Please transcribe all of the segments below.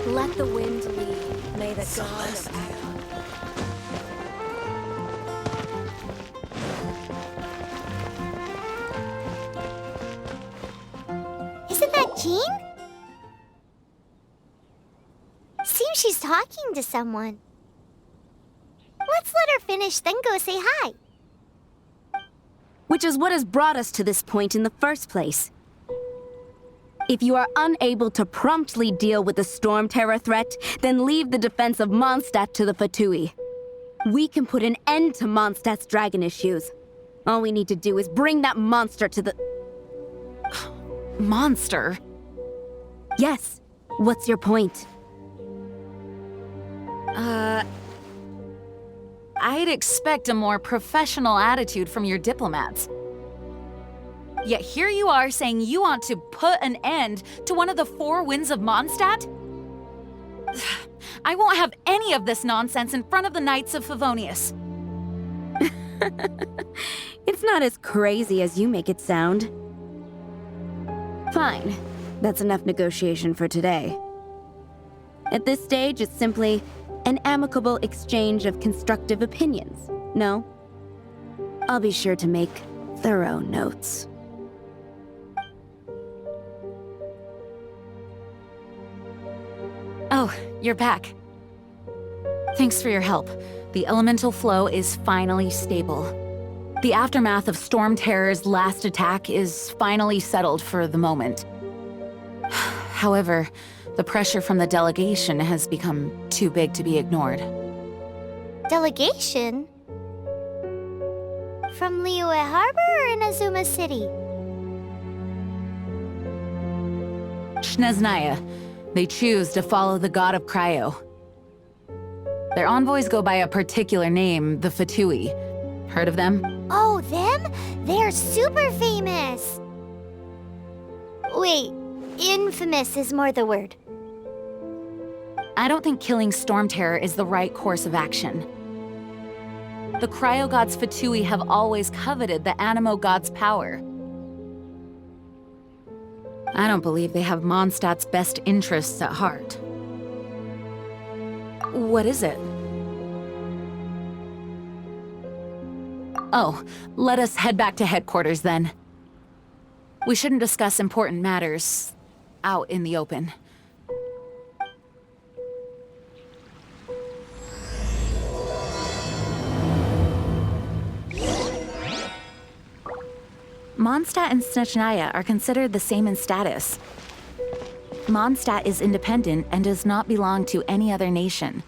Let the wind lead. May the god of... Isn't that Jean? Seems she's talking to someone. Let's let her finish, then go say hi. Which is what has brought us to this point in the first place. If you are unable to promptly deal with the storm terror threat, then leave the defense of Mondstadt to the Fatui. We can put an end to Mondstadt's dragon issues. All we need to do is bring that monster to the... Monster? Yes. What's your point? I'd expect a more professional attitude from your diplomats. Yet here you are saying you want to put an end to one of the four winds of Mondstadt? I won't have any of this nonsense in front of the Knights of Favonius. It's not as crazy as you make it sound. Fine. That's enough negotiation for today. At this stage, it's simply an amicable exchange of constructive opinions, no? I'll be sure to make thorough notes. Oh, you're back. Thanks for your help. The elemental flow is finally stable. The aftermath of Storm Terror's last attack is finally settled for the moment. However, the pressure from the delegation has become too big to be ignored. Delegation? From Liyue Harbor or Inazuma City? Snezhnaya. They choose to follow the god of Cryo. Their envoys go by a particular name, the Fatui. Heard of them? Oh, them? They're super famous! Wait, infamous is more the word. I don't think killing Storm Terror is the right course of action. The Cryo God's Fatui have always coveted the Animo God's power. I don't believe they have Mondstadt's best interests at heart. What is it? Oh, let us head back to headquarters then. We shouldn't discuss important matters out in the open. Mondstadt and Snezhnaya are considered the same in status. Mondstadt is independent and does not belong to any other nation.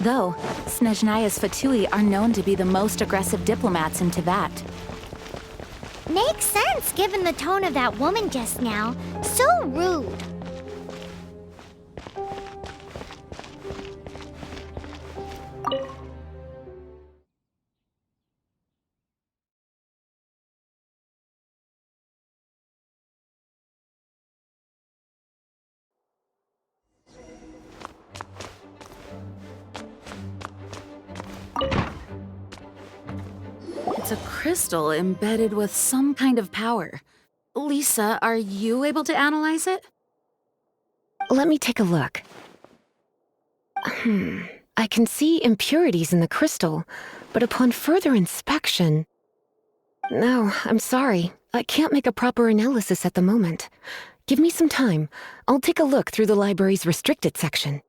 Though, Snezhnaya's Fatui are known to be the most aggressive diplomats in Teyvat. Makes sense, given the tone of that woman just now. So rude. It's a crystal embedded with some kind of power. Lisa, are you able to analyze it? Let me take a look. I can see impurities in the crystal, but upon further inspection... No, I'm sorry. I can't make a proper analysis at the moment. Give me some time. I'll take a look through the library's restricted section.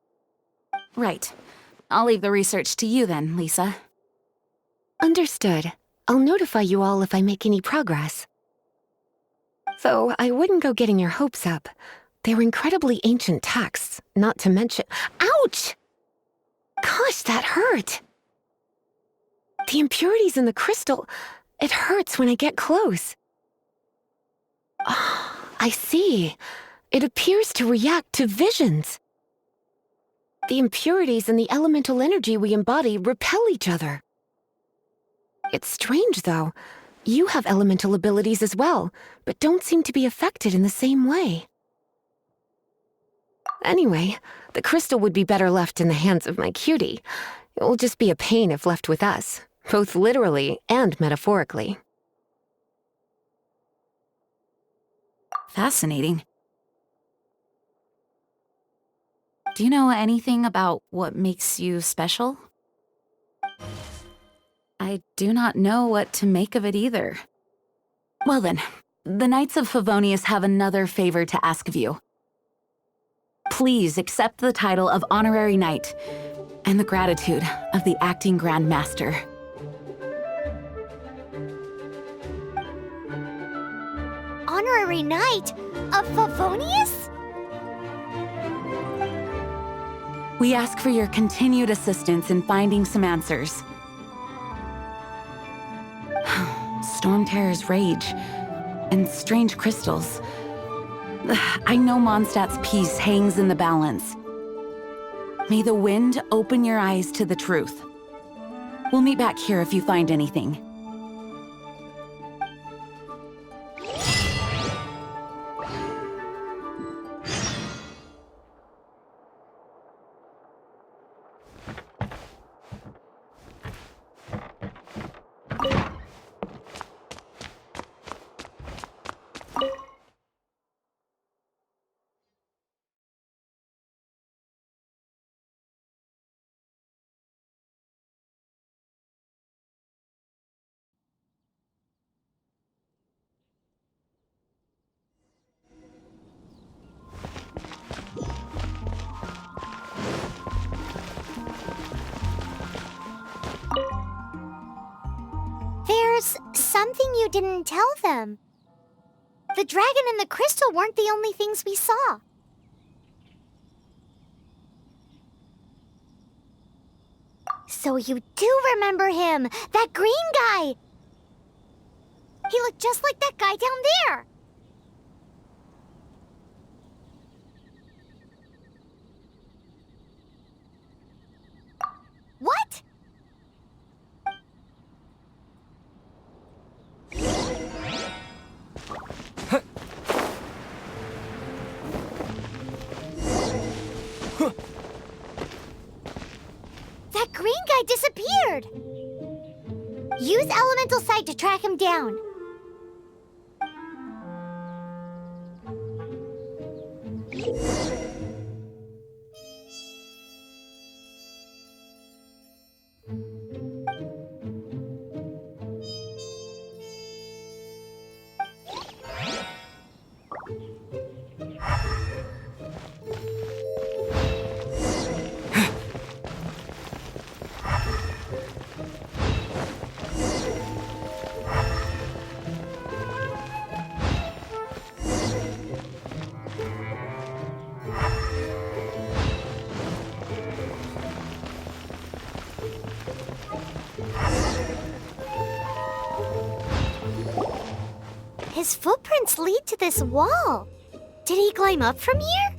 Right. I'll leave the research to you then, Lisa. Understood. I'll notify you all if I make any progress. Though I wouldn't go getting your hopes up. They're incredibly ancient texts, not to mention— Ouch! Gosh, that hurt! The impurities in the crystal— it hurts when I get close. Oh, I see. It appears to react to visions. The impurities and the elemental energy we embody repel each other. It's strange, though. You have elemental abilities as well, but don't seem to be affected in the same way. Anyway, the crystal would be better left in the hands of my cutie. It will just be a pain if left with us, both literally and metaphorically. Fascinating. Do you know anything about what makes you special? I do not know what to make of it either. Well then, the Knights of Favonius have another favor to ask of you. Please accept the title of Honorary Knight and the gratitude of the Acting Grand Master. Honorary Knight of Favonius? We ask for your continued assistance in finding some answers. Storm Terror's rage and strange crystals. I know Mondstadt's peace hangs in the balance. May the wind open your eyes to the truth. We'll meet back here if you find anything. There's something you didn't tell them. The dragon and the crystal weren't the only things we saw. So you do remember him, that green guy! He looked just like that guy down there! What? That green guy disappeared! Use Elemental Sight to track him down. His footprints lead to this wall. Did he climb up from here?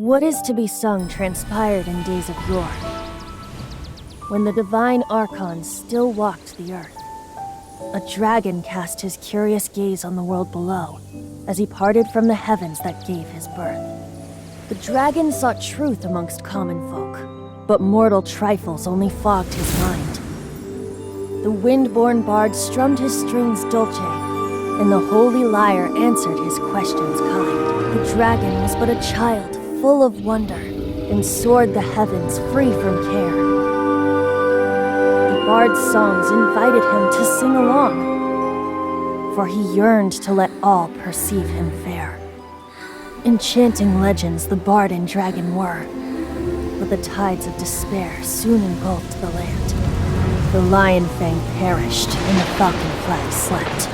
What is to be sung transpired in days of yore, when the divine archons still walked the earth. A dragon cast his curious gaze on the world below, as he parted from the heavens that gave his birth. The dragon sought truth amongst common folk, but mortal trifles only fogged his mind. The wind-born bard strummed his strings dolce, and the holy lyre answered his questions kind. The dragon was but a child, full of wonder, and soared the heavens free from care. The bard's songs invited him to sing along, for he yearned to let all perceive him fair. Enchanting legends the bard and dragon were, but the tides of despair soon engulfed the land. The lion fang perished, and the falcon flag slept,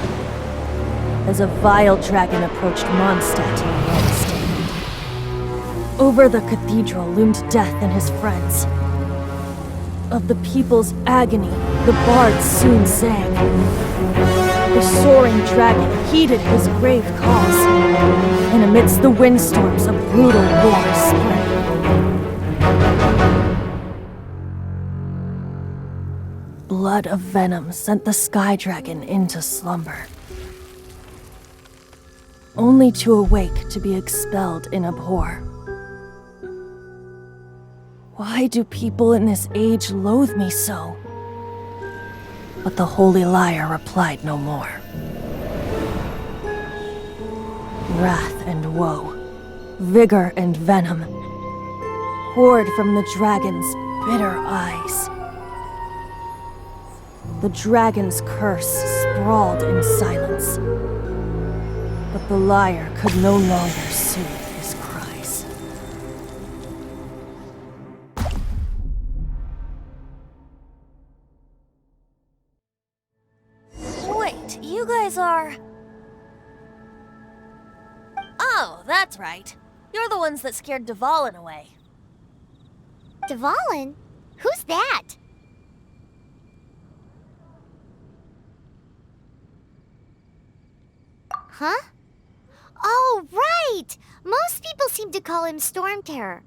as a vile dragon approached Mondstadt in a red stand. Over the cathedral loomed death and his friends. Of the people's agony, the bard soon sang. The soaring dragon heeded his grave calls, and amidst the windstorms a brutal war spread. Blood of venom sent the sky dragon into slumber, only to awake to be expelled in abhor. Why do people in this age loathe me so? But the holy lyre replied no more. Wrath and woe, vigor and venom, poured from the dragon's bitter eyes. The dragon's curse sprawled in silence, but the lyre could no longer soothe his cries. Wait, you guys are... Oh, that's right. You're the ones that scared Dvalin away. Dvalin? Who's that? Huh? Oh, right! Most people seem to call him Storm Terror.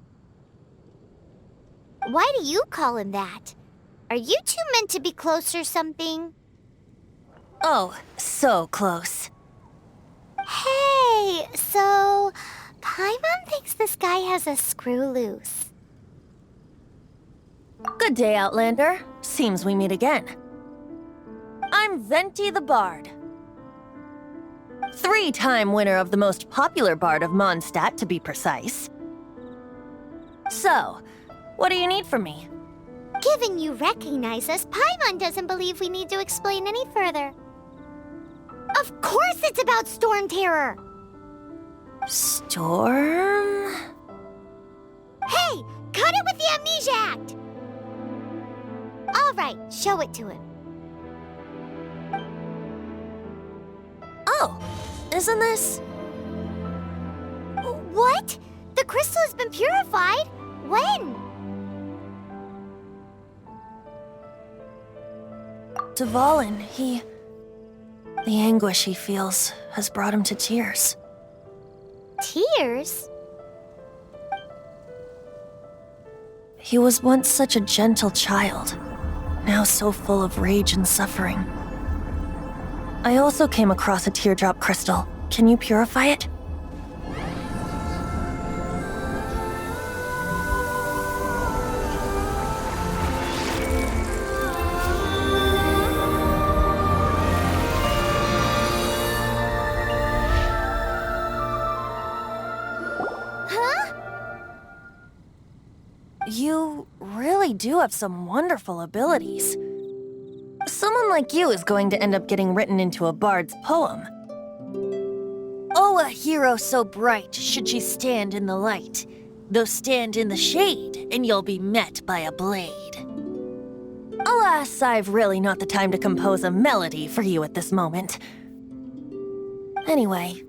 Why do you call him that? Are you two meant to be close or something? Oh, so close. Hey, so... Paimon thinks this guy has a screw loose. Good day, Outlander. Seems we meet again. I'm Venti the Bard. 3-time winner of the most popular bard of Mondstadt, to be precise. So, what do you need from me? Given you recognize us, Paimon doesn't believe we need to explain any further. Of course it's about Storm Terror! Storm? Hey! Cut it with the Amnesia Act! Alright, show it to him. Oh, isn't this... What? The crystal has been purified? When? Dvalin, the anguish he feels has brought him to tears. Tears? He was once such a gentle child, now so full of rage and suffering. I also came across a teardrop crystal. Can you purify it? You really do have some wonderful abilities. Someone like you is going to end up getting written into a bard's poem. Oh, a hero so bright, should she stand in the light. Though stand in the shade, and you'll be met by a blade. Alas, I've really not the time to compose a melody for you at this moment. Anyway,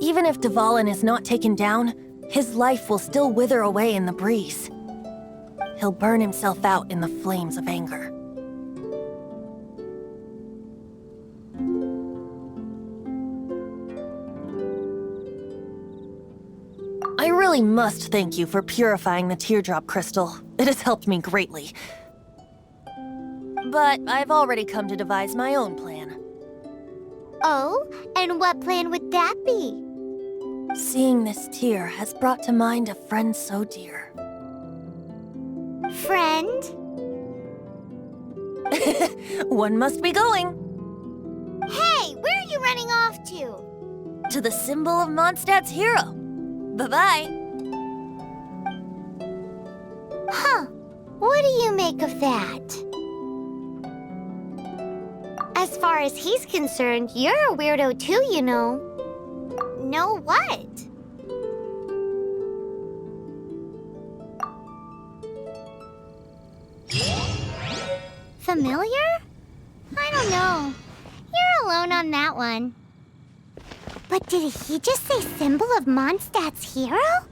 even if Dvalin is not taken down, his life will still wither away in the breeze. He'll burn himself out in the flames of anger. I really must thank you for purifying the teardrop crystal. It has helped me greatly. But I've already come to devise my own plan. Oh, and what plan would that be? Seeing this tear has brought to mind a friend so dear. Friend? One must be going. Hey, where are you running off to? To the symbol of Mondstadt's hero. Bye-bye. Huh. What do you make of that? As far as he's concerned, you're a weirdo too, you know. Know what? Familiar? I don't know. You're alone on that one. But did he just say symbol of Mondstadt's hero?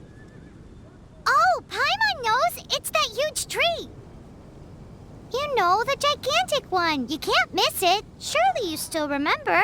Oh, Paimon knows! It's that huge tree! You know, the gigantic one. You can't miss it. Surely you still remember.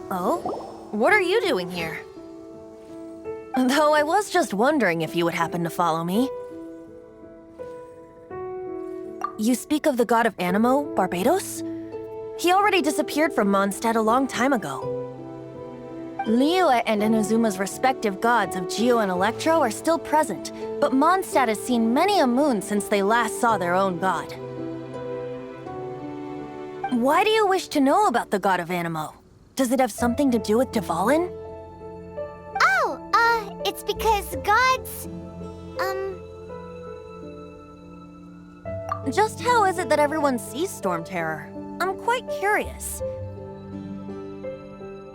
Oh? What are you doing here? Though I was just wondering if you would happen to follow me. You speak of the god of Animo, Barbados? He already disappeared from Mondstadt a long time ago. Liyue and Inazuma's respective gods of Geo and Electro are still present, but Mondstadt has seen many a moon since they last saw their own god. Why do you wish to know about the god of Animo? Does it have something to do with Dvalin? Oh, it's because gods... Just how is it that everyone sees Storm Terror? I'm quite curious.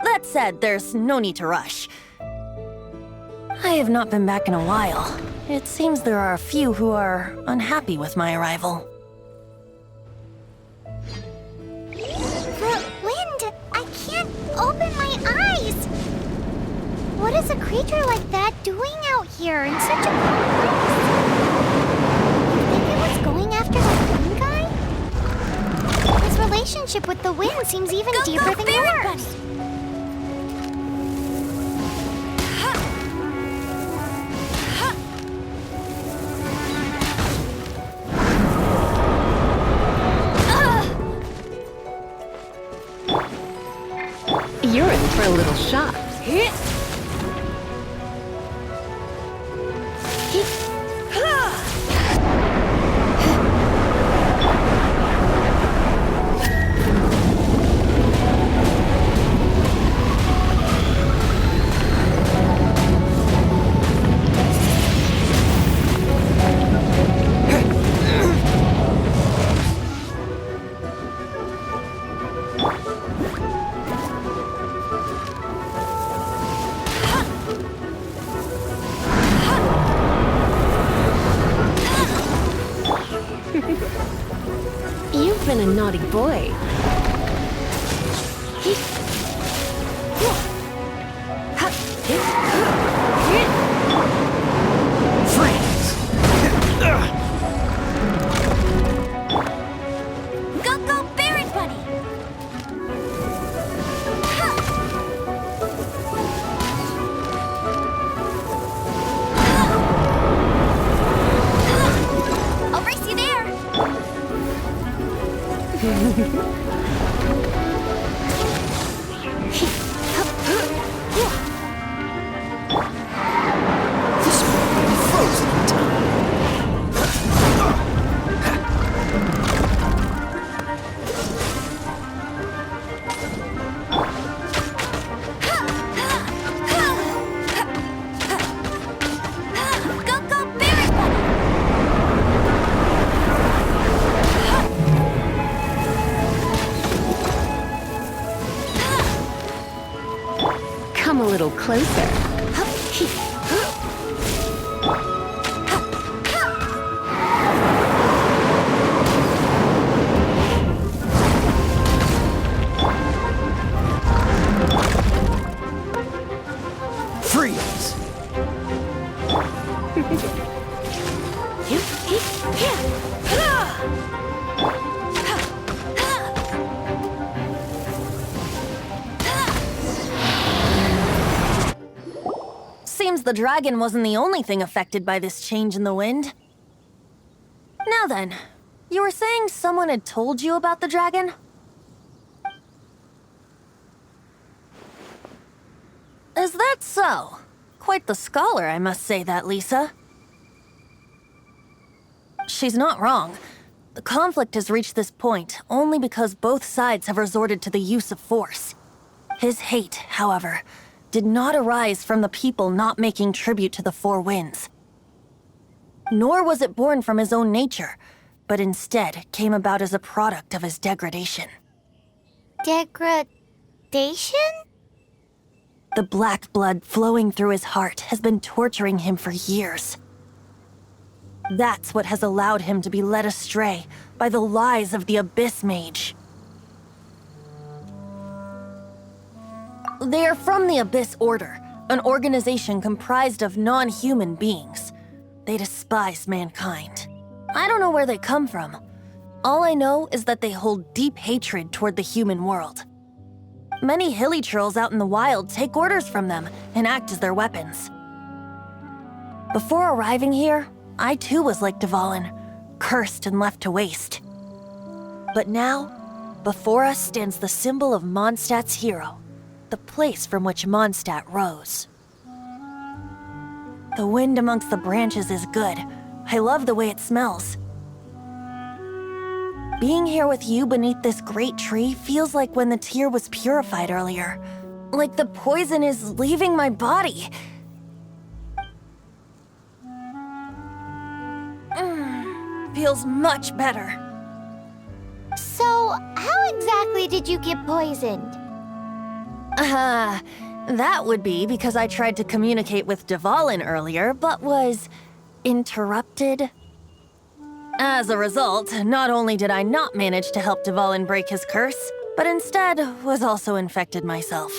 That said, there's no need to rush. I have not been back in a while. It seems there are a few who are unhappy with my arrival. The wind! I can't open my eyes! What is a creature like that doing out here in such a cold place? You think it was going after that green guy? His relationship with the wind seems even deeper than yours. You're in for a little shock. You've been a naughty boy. Go, Barret Bunny! I'll race you there! Go, Barret Bunny! Come a little closer. ways. Seems the dragon wasn't the only thing affected by this change in the wind. Now then, you were saying someone had told you about the dragon? Is that so? Quite the scholar, I must say that, Lisa. She's not wrong. The conflict has reached this point only because both sides have resorted to the use of force. His hate, however, did not arise from the people not making tribute to the Four Winds. Nor was it born from his own nature, but instead came about as a product of his degradation. Degradation? The black blood flowing through his heart has been torturing him for years. That's what has allowed him to be led astray by the lies of the Abyss Mage. They are from the Abyss Order, an organization comprised of non-human beings. They despise mankind. I don't know where they come from. All I know is that they hold deep hatred toward the human world. Many hilly trolls out in the wild take orders from them and act as their weapons. Before arriving here, I too was like Dvalin, cursed and left to waste. But now, before us stands the symbol of Mondstadt's hero, the place from which Mondstadt rose. The wind amongst the branches is good. I love the way it smells. Being here with you beneath this great tree feels like when the tear was purified earlier. Like the poison is leaving my body. Feels much better. So, how exactly did you get poisoned? That would be because I tried to communicate with Dvalin earlier, but was interrupted. As a result, not only did I not manage to help Dvalin break his curse, but instead was also infected myself.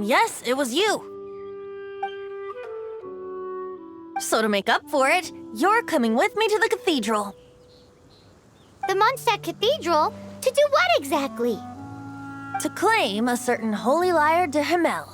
Yes, it was you. So to make up for it, you're coming with me to the cathedral. The Mondstadt Cathedral? To do what exactly? To claim a certain holy lyre de Himmel.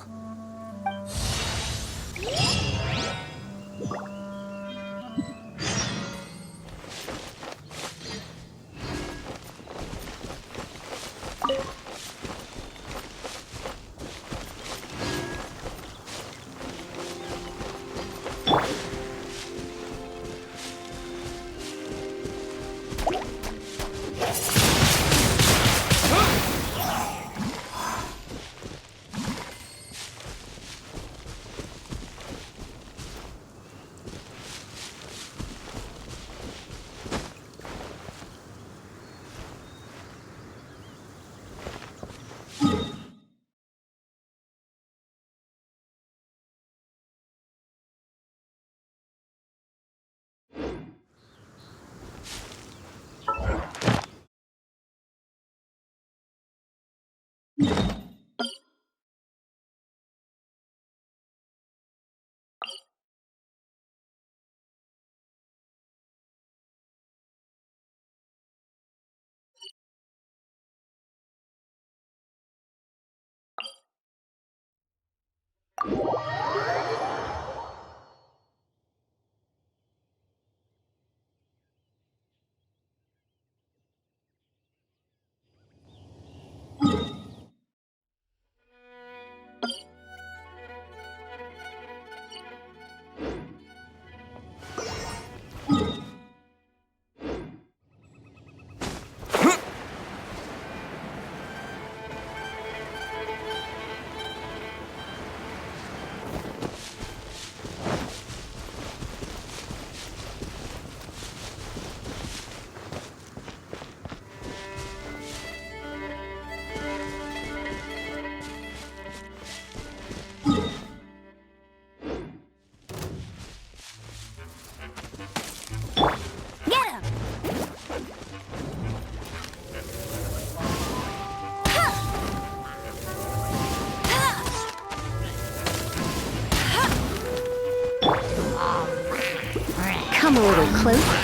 Come a little closer.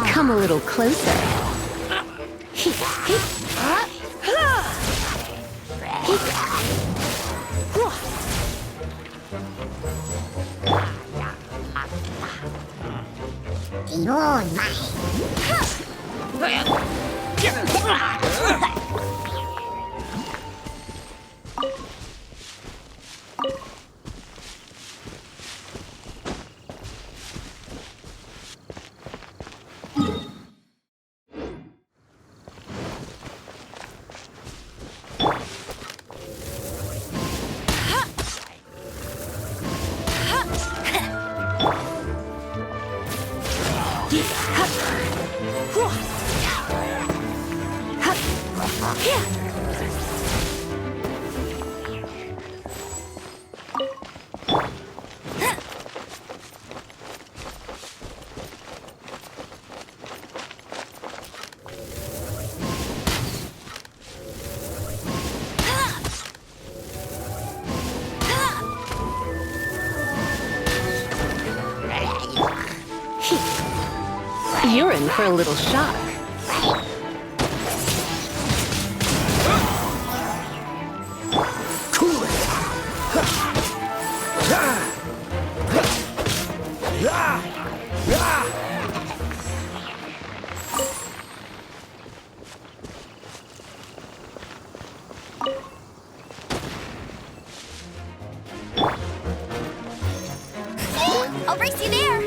Come a little closer. You're in for a little shock. I'll race you there!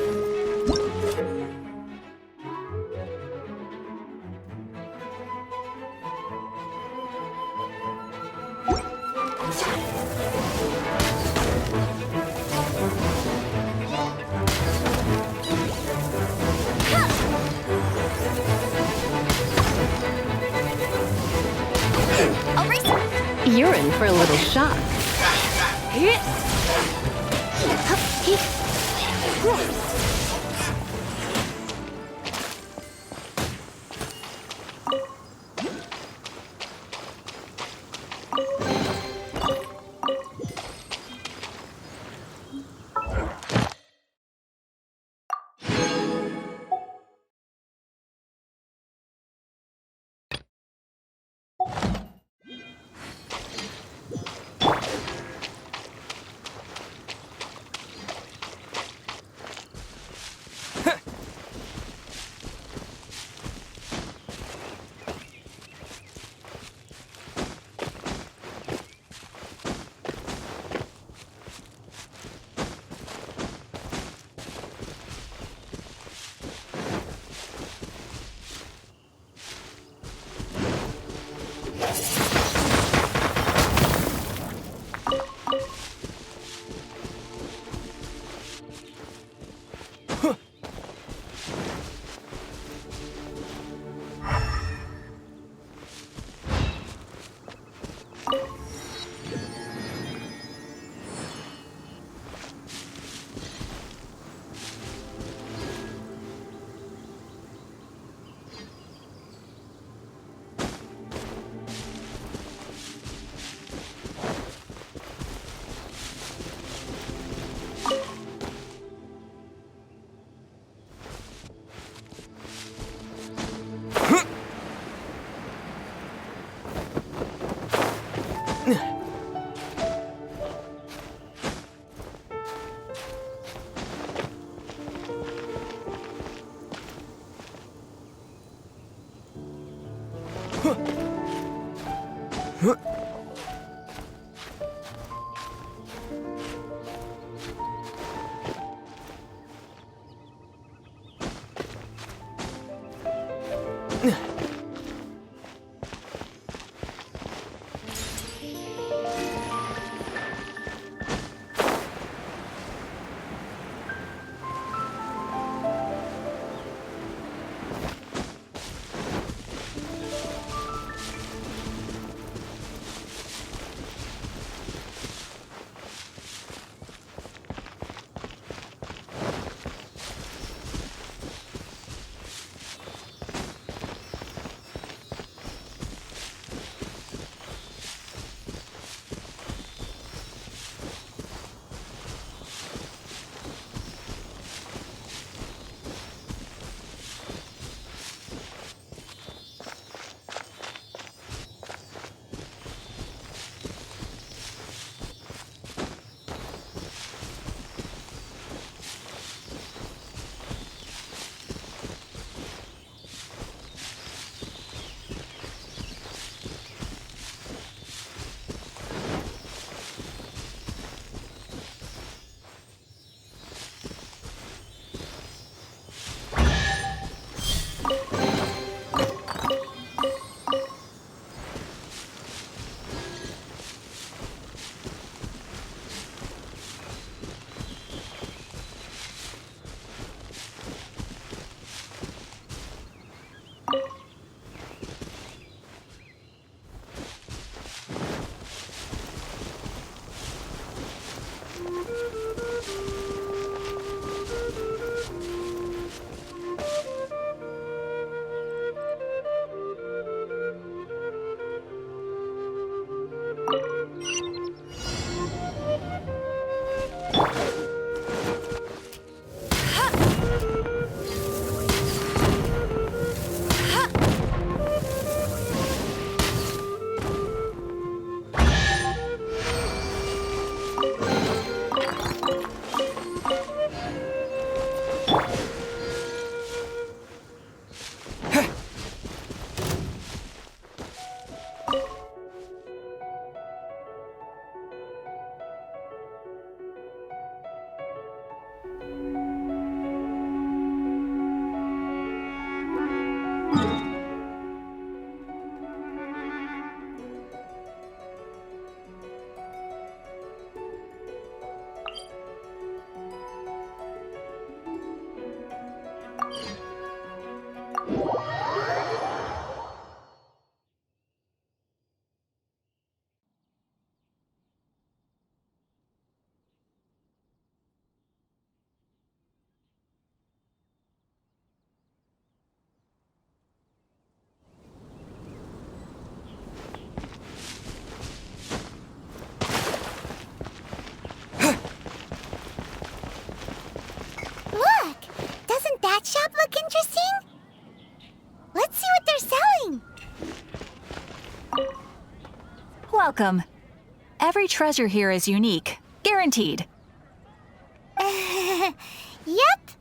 I'll race you! You're in for a little shock. look interesting? Let's see what they're selling. Welcome. Every treasure here is unique, guaranteed. Yep.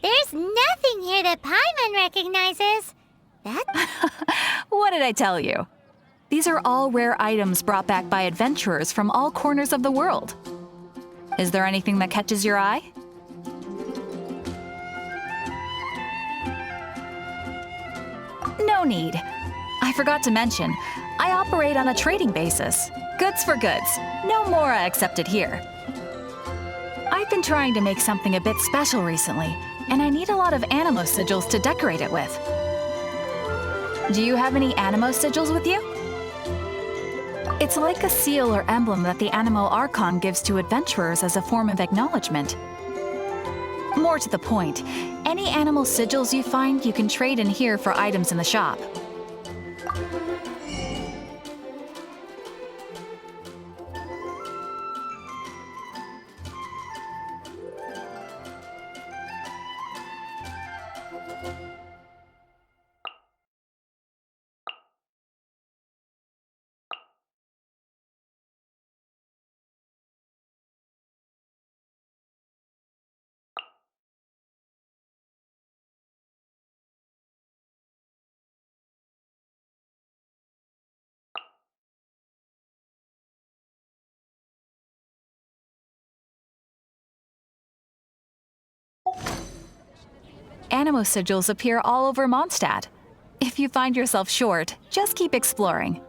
There's nothing here that Paimon recognizes. What did I tell you? These are all rare items brought back by adventurers from all corners of the world. Is there anything that catches your eye? No need. I forgot to mention, I operate on a trading basis. Goods for goods. No Mora accepted here. I've been trying to make something a bit special recently, and I need a lot of animo sigils to decorate it with. Do you have any animo sigils with you? It's like a seal or emblem that the Animo Archon gives to adventurers as a form of acknowledgement. More to the point, any animal sigils you find you can trade in here for items in the shop. Animo sigils appear all over Mondstadt. If you find yourself short, just keep exploring.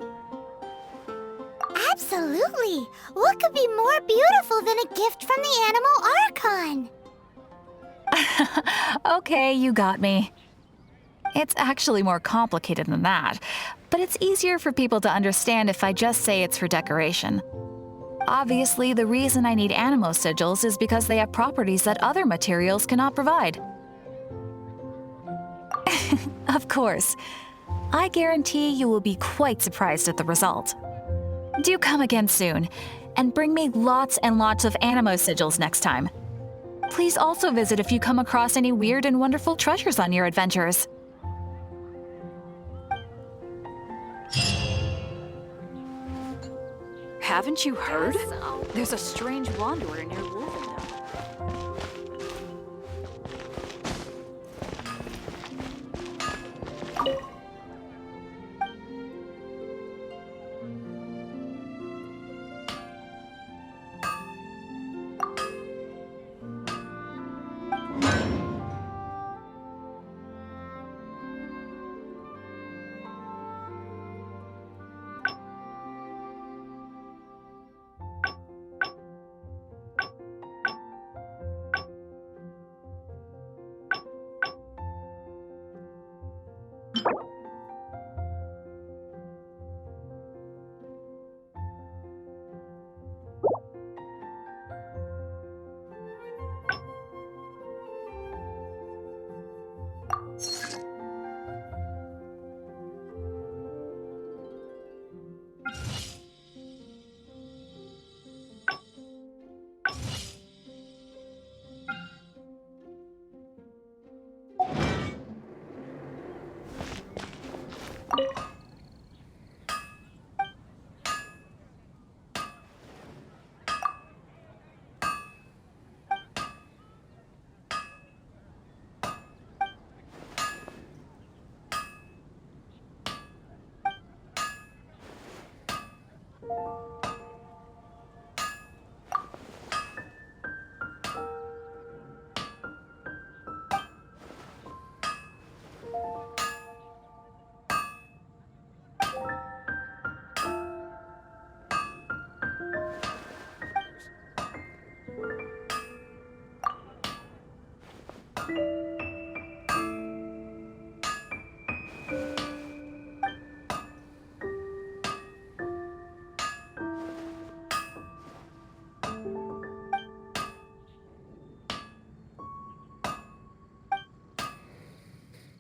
Absolutely. What could be more beautiful than a gift from the Animo Archon? Okay, you got me. It's actually more complicated than that, but it's easier for people to understand if I just say it's for decoration. Obviously, the reason I need animo sigils is because they have properties that other materials cannot provide. Of course. I guarantee you will be quite surprised at the result. Do come again soon, and bring me lots and lots of animo sigils next time. Please also visit if you come across any weird and wonderful treasures on your adventures. Haven't you heard? There's a strange wanderer near Wolfendale.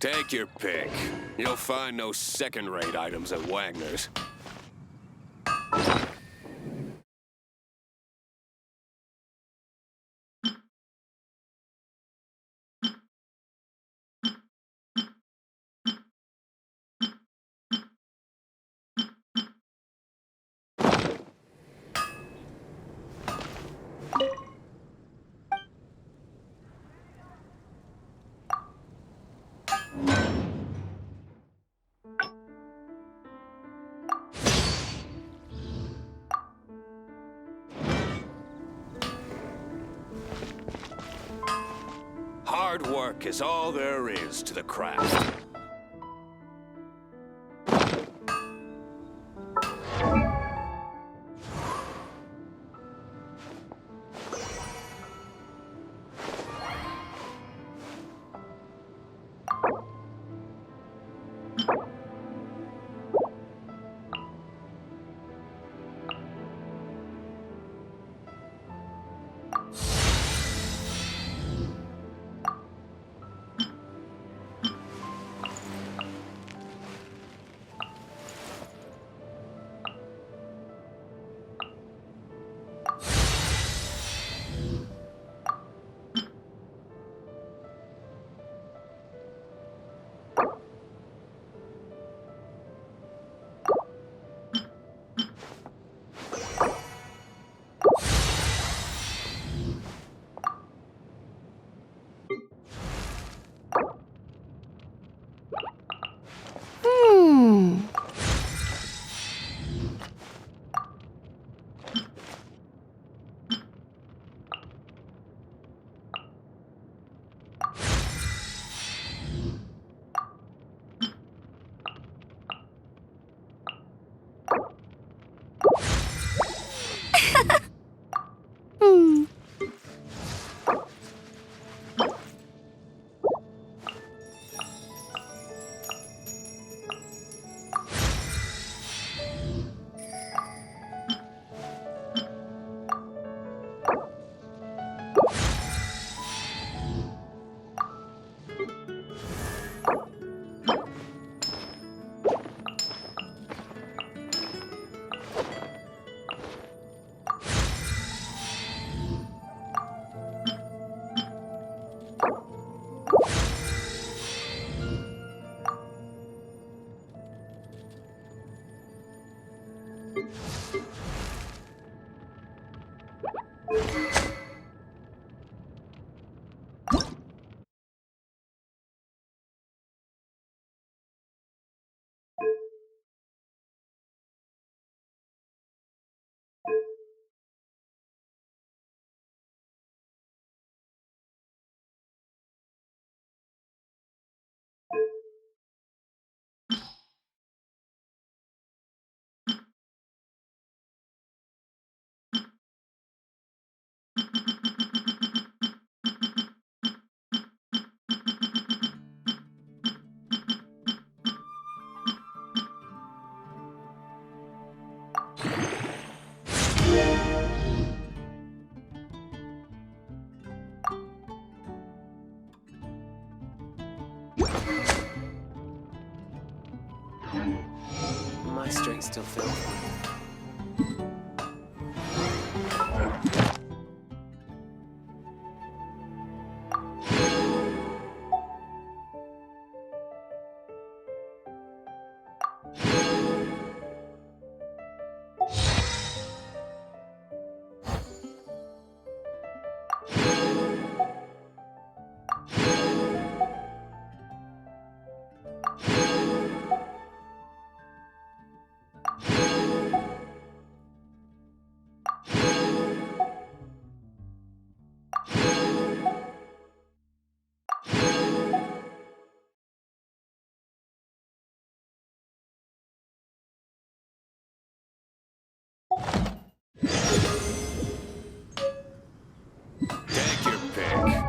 Take your pick. You'll find no second-rate items at Wagner's. Hard work is all there is to the craft. My strength still fails me. Take your pick.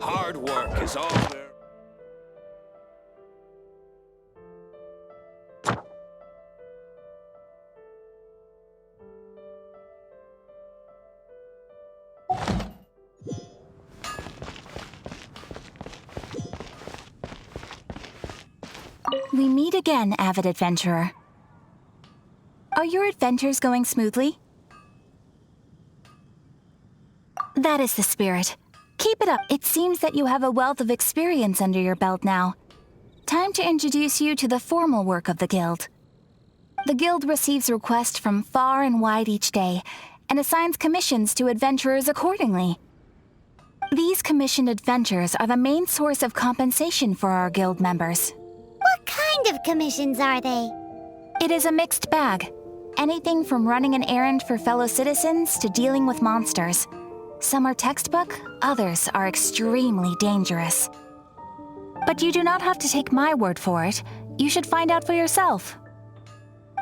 Hard work is all there. We meet again, avid adventurer. Are your adventures going smoothly? That is the spirit. Keep it up. It seems that you have a wealth of experience under your belt now. Time to introduce you to the formal work of the Guild. The Guild receives requests from far and wide each day, and assigns commissions to adventurers accordingly. These commissioned adventures are the main source of compensation for our Guild members. What kind of commissions are they? It is a mixed bag. Anything from running an errand for fellow citizens to dealing with monsters. Some are textbook, others are extremely dangerous. But you do not have to take my word for it. You should find out for yourself.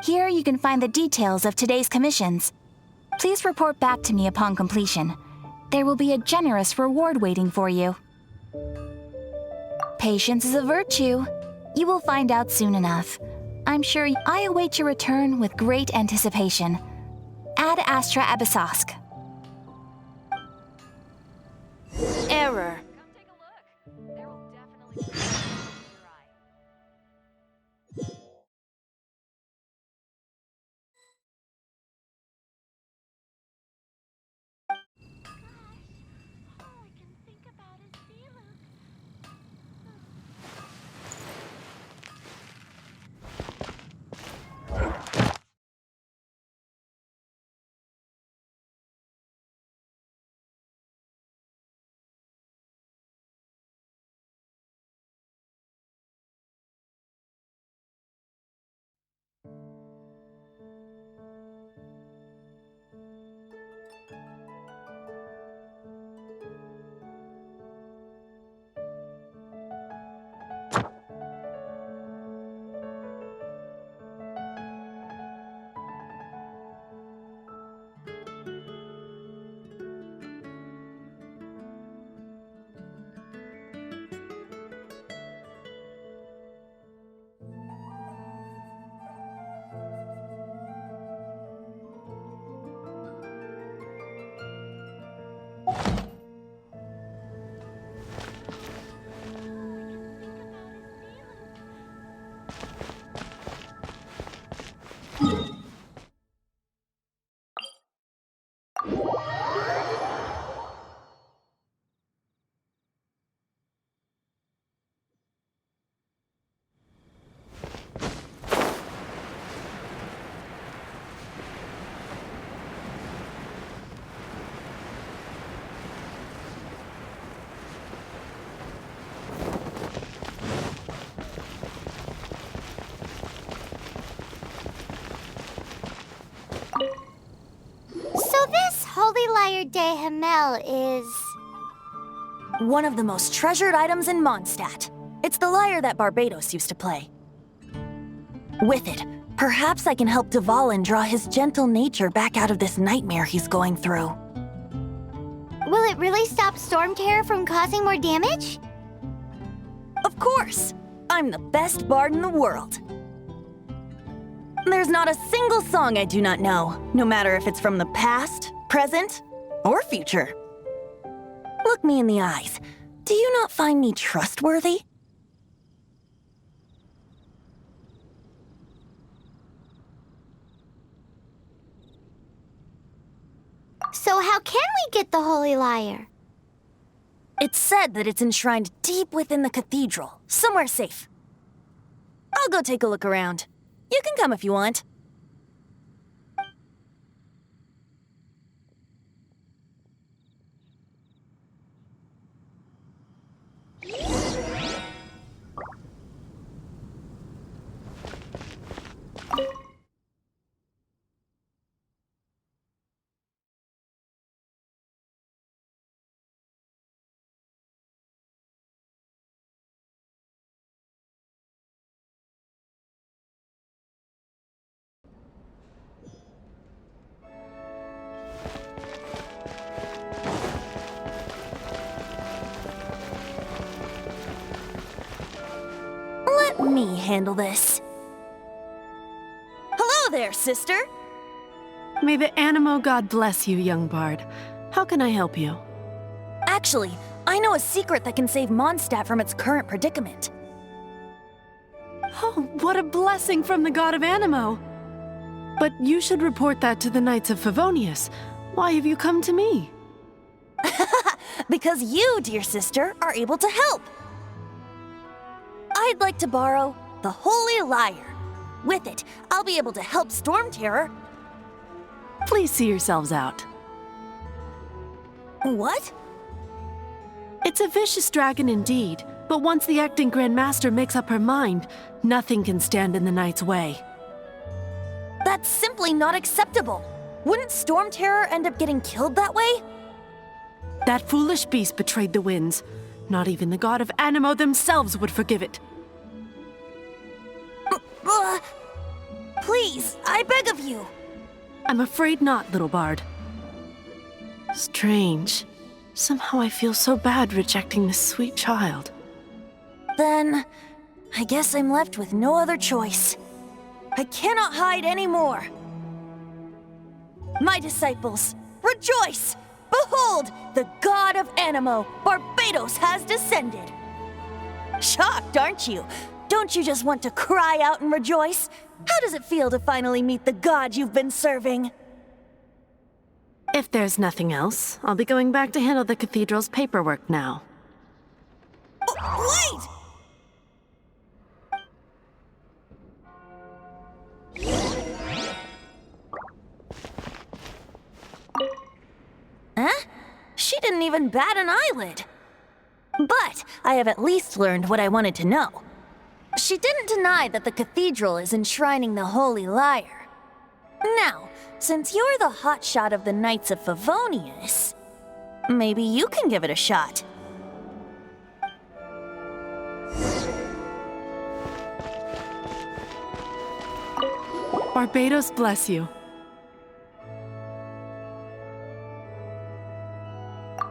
Here you can find the details of today's commissions. Please report back to me upon completion. There will be a generous reward waiting for you. Patience is a virtue. You will find out soon enough. I'm sure I await your return with great anticipation. Ad Astra Abyssosk. Error. So this Holy Lyre de Himmel is... One of the most treasured items in Mondstadt. It's the lyre that Barbados used to play. With it, perhaps I can help Dvalin draw his gentle nature back out of this nightmare he's going through. Will it really stop Storm Terror from causing more damage? Of course! I'm the best bard in the world. There's not a single song I do not know, no matter if it's from the past, present, or future. Look me in the eyes. Do you not find me trustworthy? So how can we get the Holy Lyre? It's said that it's enshrined deep within the cathedral, somewhere safe. I'll go take a look around. You can come if you want. Let me handle this. Hello there, sister! May the Animo God bless you, young bard. How can I help you? Actually, I know a secret that can save Mondstadt from its current predicament. Oh, what a blessing from the god of Animo! But you should report that to the Knights of Favonius. Why have you come to me? Because you, dear sister, are able to help. I'd like to borrow the Holy Lyre. With it, I'll be able to help Storm Terror. Please see yourselves out. What? It's a vicious dragon indeed, but once the acting Grand Master makes up her mind, nothing can stand in the Knight's way. That's simply not acceptable. Wouldn't Storm Terror end up getting killed that way? That foolish beast betrayed the winds. Not even the god of Animo themselves would forgive it. Please, I beg of you. I'm afraid not, little bard. Strange. Somehow I feel so bad rejecting this sweet child. Then, I guess I'm left with no other choice. I cannot hide anymore. My disciples, rejoice! Behold, the god of Animo, Barbados, has descended. Shocked, aren't you? Don't you just want to cry out and rejoice? How does it feel to finally meet the god you've been serving? If there's nothing else, I'll be going back to handle the cathedral's paperwork now. Wait! Huh? She didn't even bat an eyelid. But I have at least learned what I wanted to know. She didn't deny that the cathedral is enshrining the Holy Lyre. Now, since you're the hotshot of the Knights of Favonius, maybe you can give it a shot. Barbados bless you.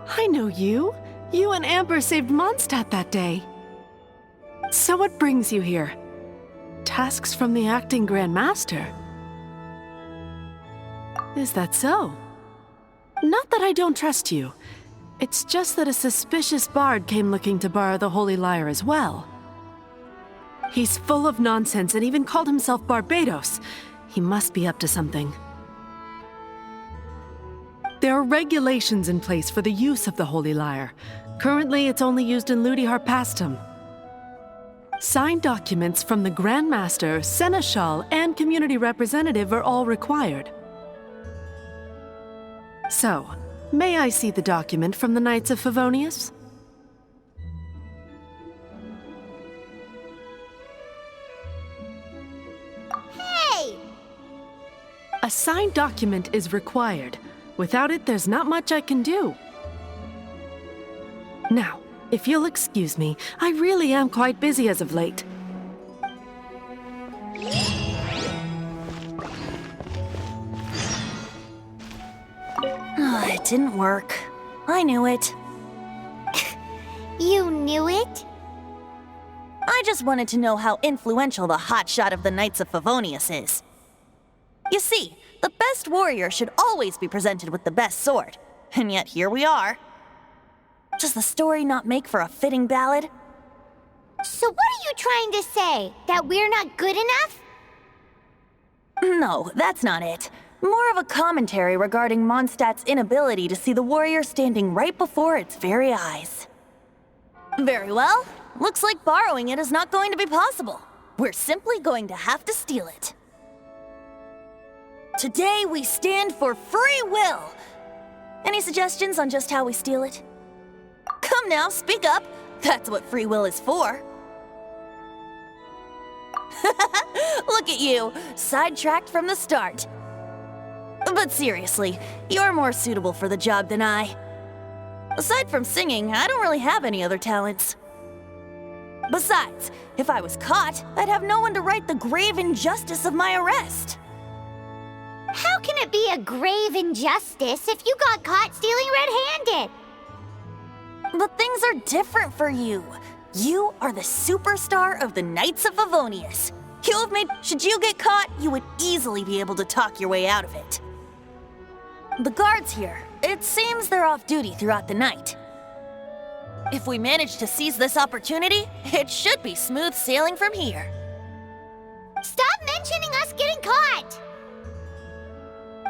I know you. You and Amber saved Mondstadt that day. So what brings you here? Tasks from the acting Grand Master? Is that so? Not that I don't trust you. It's just that a suspicious bard came looking to borrow the Holy Lyre as well. He's full of nonsense and even called himself Barbados. He must be up to something. There are regulations in place for the use of the Holy Lyre. Currently, it's only used in Ludi Harpastum. Signed documents from the Grand Master, Seneschal, and Community Representative are all required. So, may I see the document from the Knights of Favonius? Hey! A signed document is required. Without it, there's not much I can do. Now, if you'll excuse me, I really am quite busy as of late. It didn't work. I knew it. You knew it? I just wanted to know how influential the hotshot of the Knights of Favonius is. You see, the best warrior should always be presented with the best sword. And yet here we are. Does the story not make for a fitting ballad? So what are you trying to say? That we're not good enough? No, that's not it. More of a commentary regarding Mondstadt's inability to see the warrior standing right before its very eyes. Very well. Looks like borrowing it is not going to be possible. We're simply going to have to steal it. Today we stand for free will. Any suggestions on just how we steal it? Come now, speak up. That's what free will is for. Look at you, sidetracked from the start. But seriously, you're more suitable for the job than I. Aside from singing, I don't really have any other talents. Besides, if I was caught, I'd have no one to right the grave injustice of my arrest. How can it be a grave injustice if you got caught stealing red-handed? But things are different for you. You are the superstar of the Knights of Favonius. You have made... Should you get caught, you would easily be able to talk your way out of it. The guards here, it seems they're off duty throughout the night. If we manage to seize this opportunity, it should be smooth sailing from here. Stop mentioning us getting caught!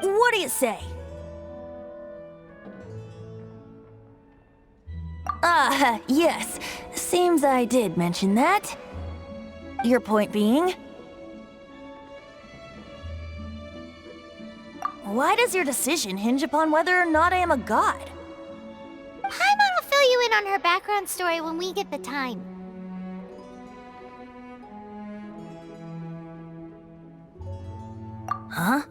What do you say? Yes. Seems I did mention that. Your point being? Why does your decision hinge upon whether or not I am a god? Paimon will fill you in on her background story when we get the time. Huh?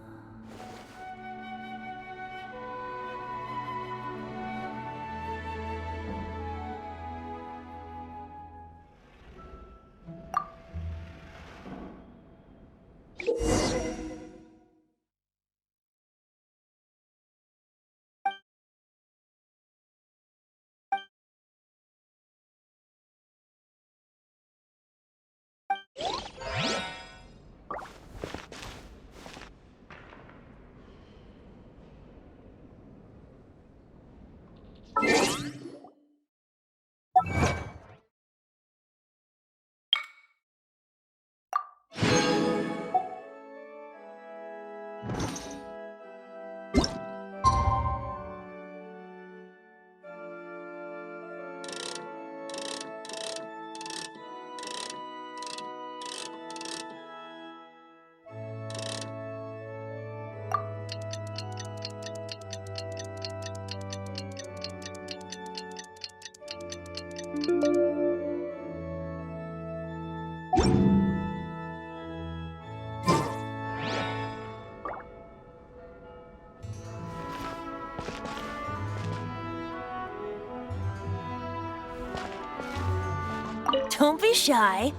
Don't be shy.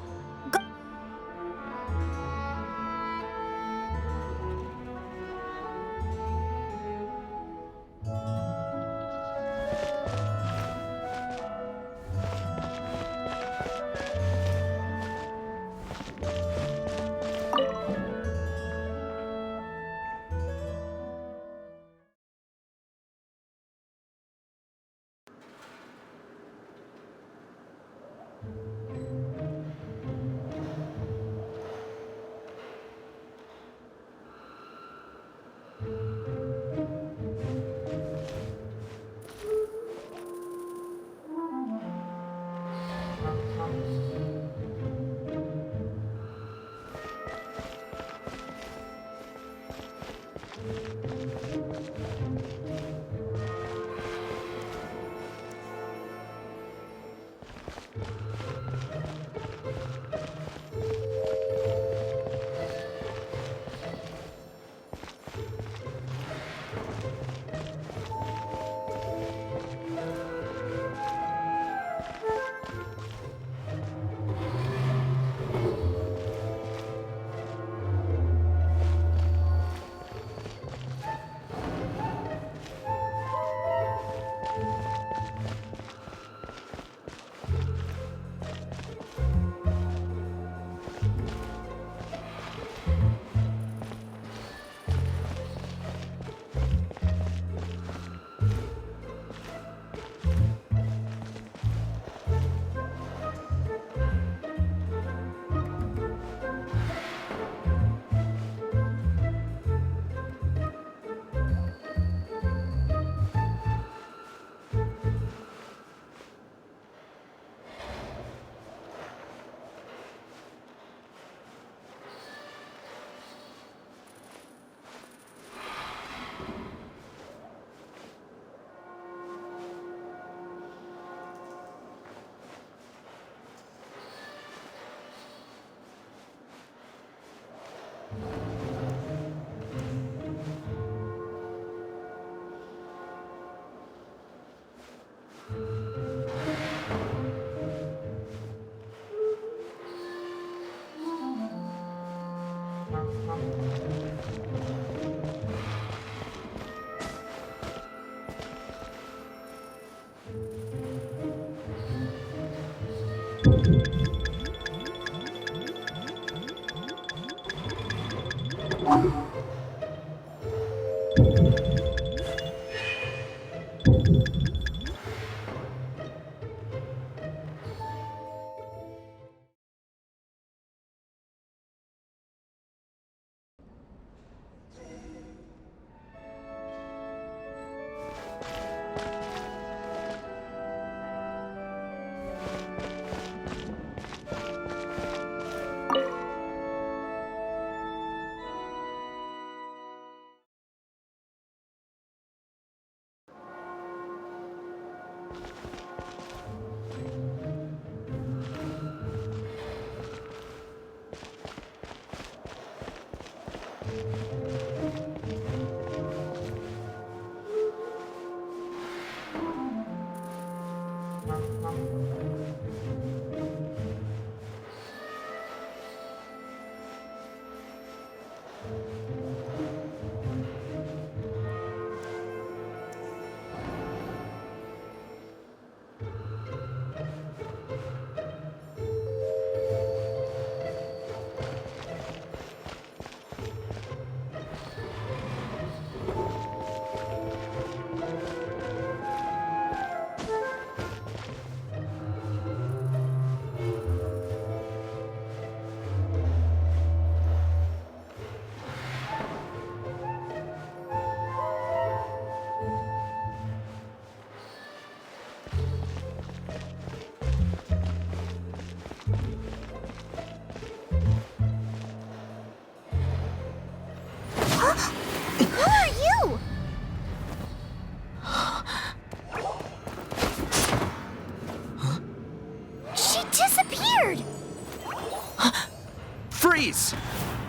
Freeze!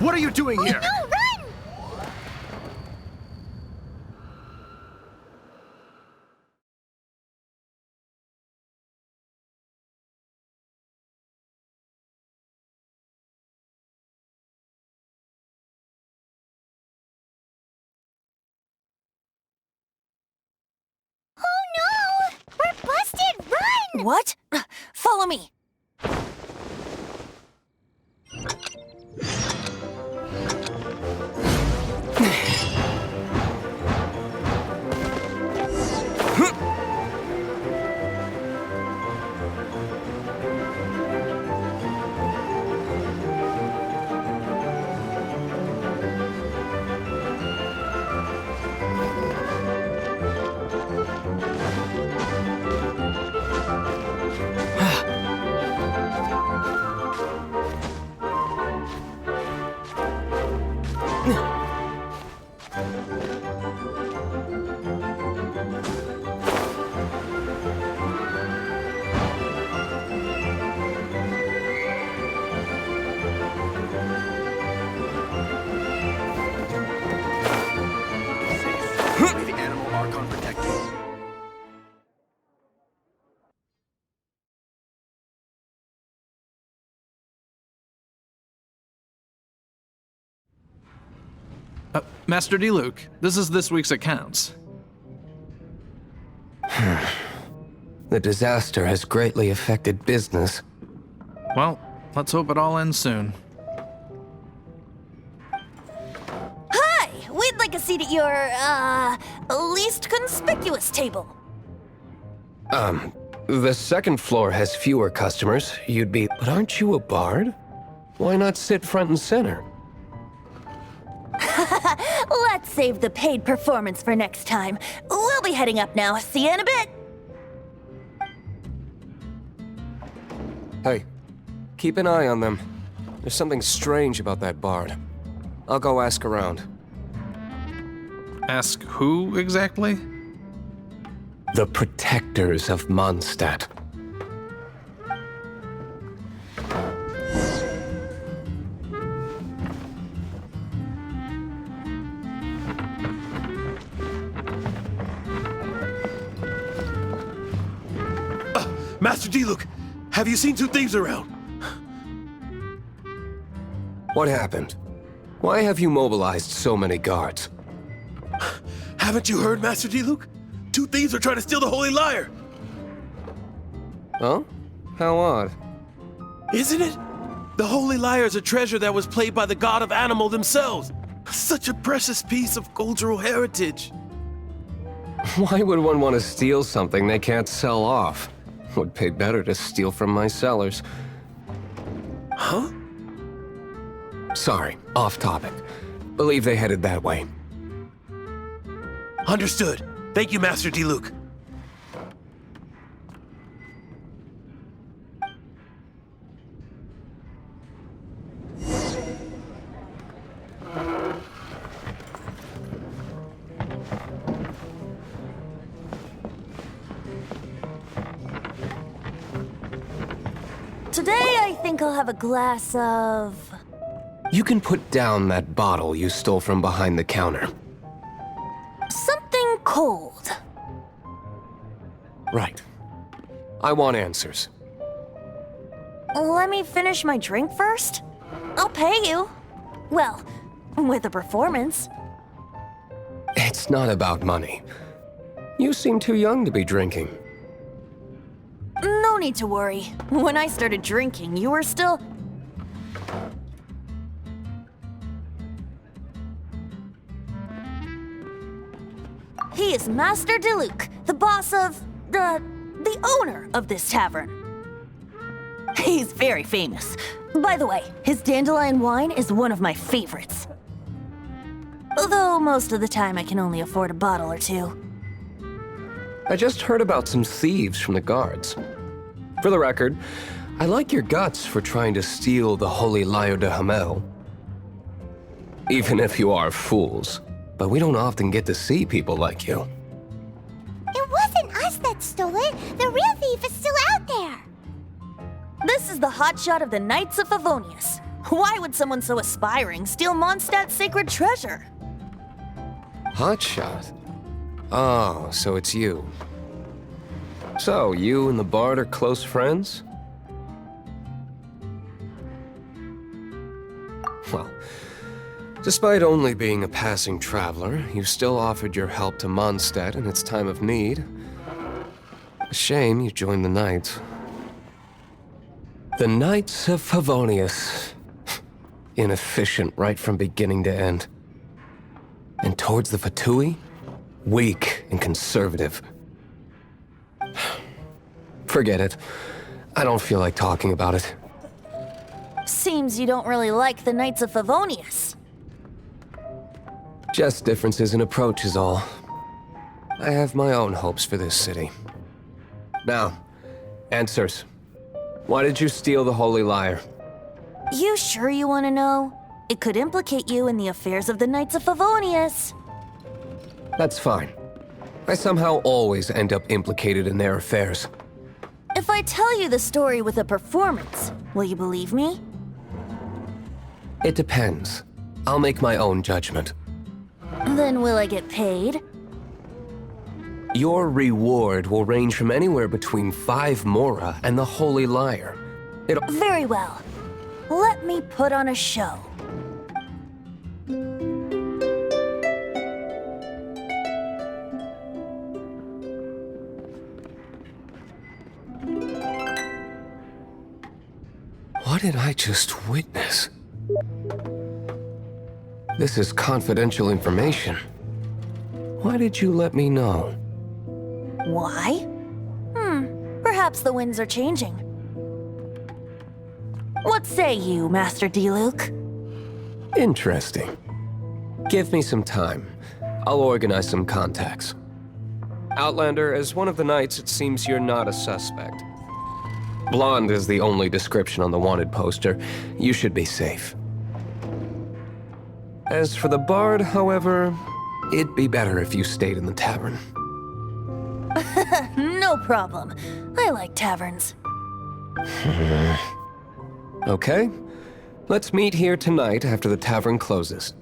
What are you doing here? No, run! Oh no! We're busted! Run! What? Follow me. The animal Archon protected. Master Delue, this is this week's accounts. The disaster has greatly affected business. Well, let's hope it all ends soon. Hi! We'd like a seat at your, least conspicuous table. The second floor has fewer customers. You'd be... But aren't you a bard? Why not sit front and center? Let's save the paid performance for next time. We'll be heading up now. See you in a bit. Hey, keep an eye on them. There's something strange about that bard. I'll go ask around. Ask who exactly? The protectors of Mondstadt. Master Delue, have you seen two thieves around? What happened? Why have you mobilized so many guards? Haven't you heard, Master Diluc? 2 thieves are trying to steal the Holy Lyre! Huh? How odd. Isn't it? The Holy Lyre is a treasure that was played by the god of animal themselves. Such a precious piece of cultural heritage. Why would one want to steal something they can't sell off? Would pay better to steal from my sellers. Huh? Sorry, off topic. Believe they headed that way. Understood. Thank you, Master Diluc. Today, I think I'll have a glass of... You can put down that bottle you stole from behind the counter. something cold. Right. I want answers. Let me finish my drink first. I'll pay you. Well, with a performance. It's not about money. You seem too young to be drinking. No need to worry. When I started drinking, you were still... He is Master Diluc, the boss of... the owner of this tavern. He's very famous. By the way, his dandelion wine is one of my favorites. Although most of the time I can only afford a bottle or two. I just heard about some thieves from the guards. For the record, I like your guts for trying to steal the Holy Lyre de Hamel. Even if you are fools. But we don't often get to see people like you. It wasn't us that stole it. The real thief is still out there. This is the hotshot of the Knights of Favonius. Why would someone so aspiring steal Mondstadt's sacred treasure? Hotshot? Oh, so it's you. So, you and the Bard are close friends? Well, despite only being a passing traveler, you still offered your help to Mondstadt in its time of need. A shame you joined the Knights. The Knights of Favonius. Inefficient right from beginning to end. And towards the Fatui, weak and conservative. Forget it. I don't feel like talking about it. Seems you don't really like the Knights of Favonius. Just differences in approach is all. I have my own hopes for this city. Now, answers. Why did you steal the Holy Lyre? You sure you want to know? It could implicate you in the affairs of the Knights of Favonius. That's fine. I somehow always end up implicated in their affairs. If I tell you the story with a performance, will you believe me? It depends. I'll make my own judgment. Then will I get paid? Your reward will range from anywhere between 5 Mora and the Holy Lyre. Very well. Let me put on a show. What did I just witness? This is confidential information. Why did you let me know? Why? Perhaps the winds are changing. What say you, Master Diluc? Interesting. Give me some time. I'll organize some contacts. Outlander, as one of the knights, it seems you're not a suspect. Blonde is the only description on the wanted poster. You should be safe. As for the Bard, however, it'd be better if you stayed in the tavern. No problem. I like taverns. Okay. Let's meet here tonight after the tavern closes.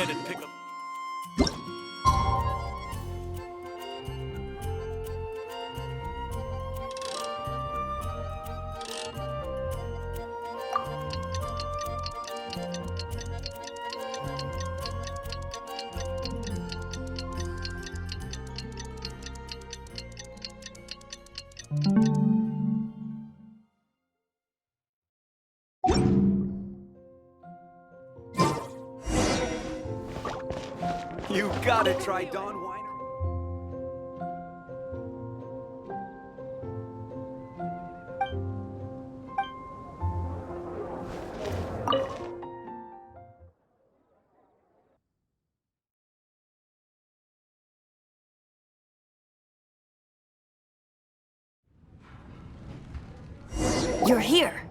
ahead and pick up. You gotta try Dawn Winer. You're here.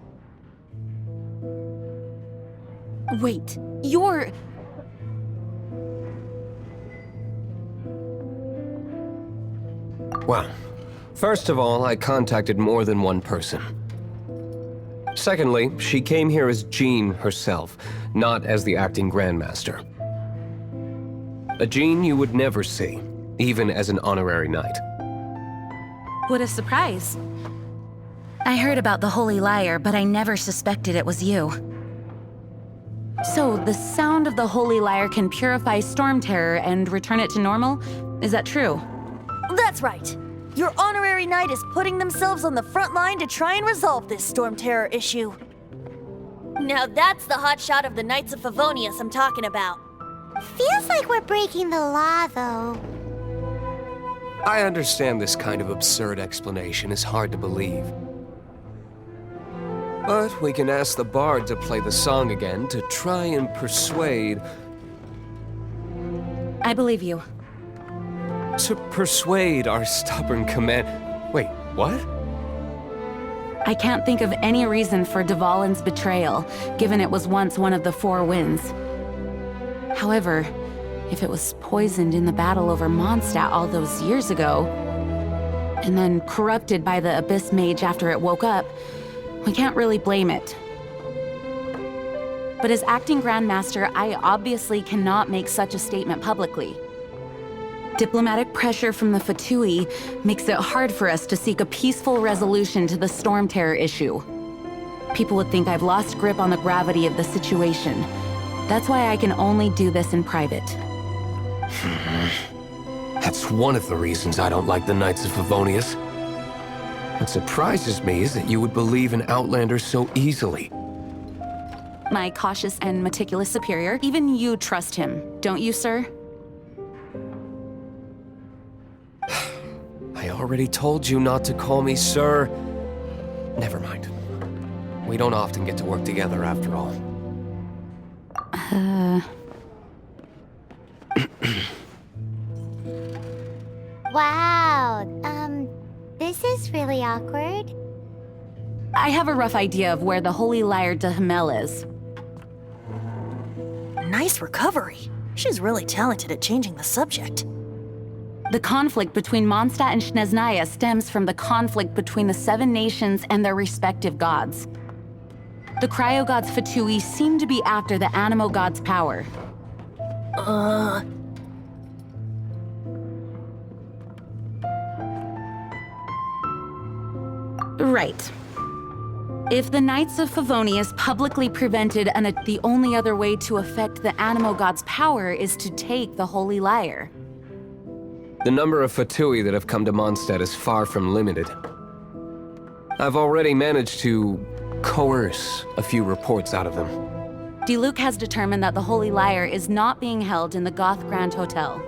Wait, you're... Well, first of all, I contacted more than one person. Secondly, she came here as Jean herself, not as the acting Grandmaster. A Jean you would never see, even as an honorary knight. What a surprise. I heard about the Holy Liar, but I never suspected it was you. So, the sound of the Holy Liar can purify Storm Terror and return it to normal? Is that true? That's right. Your honorary knight is putting themselves on the front line to try and resolve this Storm Terror issue. Now that's the hotshot of the Knights of Favonius I'm talking about. Feels like we're breaking the law, though. I understand this kind of absurd explanation is hard to believe. But we can ask the bard to play the song again to try and persuade... I believe you. To persuade our stubborn command... Wait, what? I can't think of any reason for Dvalin's betrayal, given it was once one of the Four Winds. However, if it was poisoned in the battle over Mondstadt all those years ago, and then corrupted by the Abyss Mage after it woke up, we can't really blame it. But as acting Grandmaster, I obviously cannot make such a statement publicly. Diplomatic pressure from the Fatui makes it hard for us to seek a peaceful resolution to the Storm Terror issue. People would think I've lost grip on the gravity of the situation. That's why I can only do this in private. That's one of the reasons I don't like the Knights of Favonius. What surprises me is that you would believe in Outlanders so easily. My cautious and meticulous superior, even you trust him, don't you, sir? I already told you not to call me sir. Never mind. We don't often get to work together after all. Wow, this is really awkward. I have a rough idea of where the Holy Liar de Himmel is. Nice recovery. She's really talented at changing the subject. The conflict between Mondstadt and Snezhnaya stems from the conflict between the Seven Nations and their respective gods. The cryo-gods Fatui seem to be after the Animo god's power. Right. If the Knights of Favonius publicly prevented the only other way to affect the Animo god's power is to take the Holy Liar. The number of Fatui that have come to Mondstadt is far from limited. I've already managed to coerce a few reports out of them. Deluk has determined that the Holy Liar is not being held in the Goth Grand Hotel.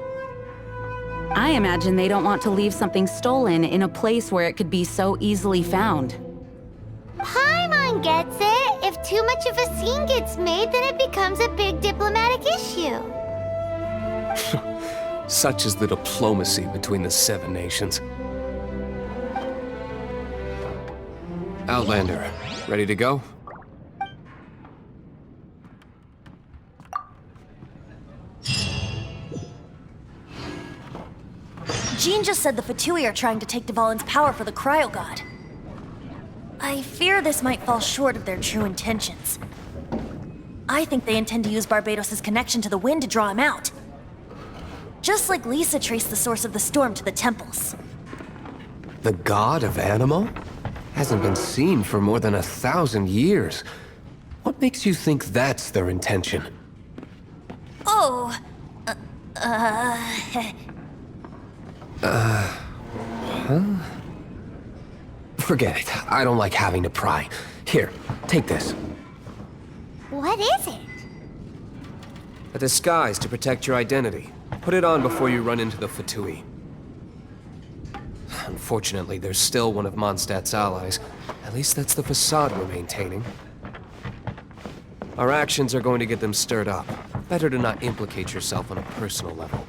I imagine they don't want to leave something stolen in a place where it could be so easily found. Paimon gets it. If too much of a scene gets made, then it becomes a big diplomatic issue. Such is the diplomacy between the Seven Nations. Outlander, ready to go? Jean just said the Fatui are trying to take Dvalin's power for the Cryo God. I fear this might fall short of their true intentions. I think they intend to use Barbados' connection to the wind to draw him out. Just like Lisa traced the source of the storm to the temples. The god of Animal? Hasn't been seen for more than 1,000 years. What makes you think that's their intention? Oh, Forget it. I don't like having to pry. Here, take this. What is it? A disguise to protect your identity. Put it on before you run into the Fatui. Unfortunately, there's still one of Mondstadt's allies. At least that's the facade we're maintaining. Our actions are going to get them stirred up. Better to not implicate yourself on a personal level.